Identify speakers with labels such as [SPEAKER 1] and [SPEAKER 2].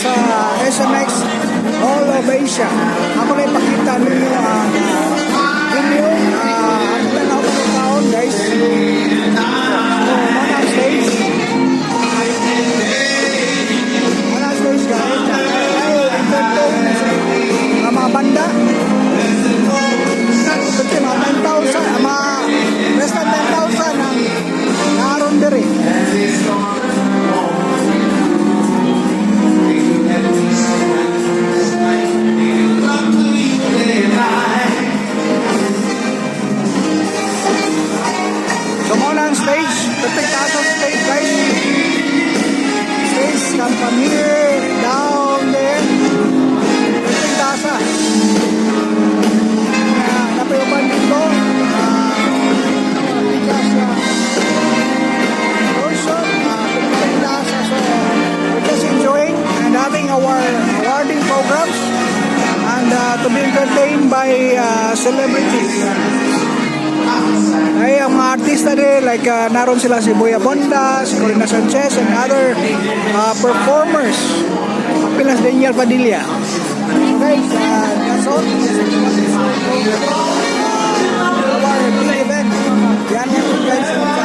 [SPEAKER 1] sa SMX All of Asia. Ako na ipakita ninyo ang video. Ako lang ako ng taon, guys. So, mga stage. Mga stage, guys. Ay, entertain mga banda. Kasi mga 10,000, mga less than 10,000 ang naroon diri. So muna ang stage, perfect taas ang stage, guys. Stage come from here, down there. Perfect taas ah. Napayuban dito. Bigas na ocean. Perfect taas ah. So we're just enjoying and having our awarding programs and to be entertained by celebrities. Ay, ang mga artista din, like naroon sila si Boy Abonda, si Corina Sanchez, and other performers. Pilas Daniel Padilla. Guys, that's all. Our event. Yan yan guys.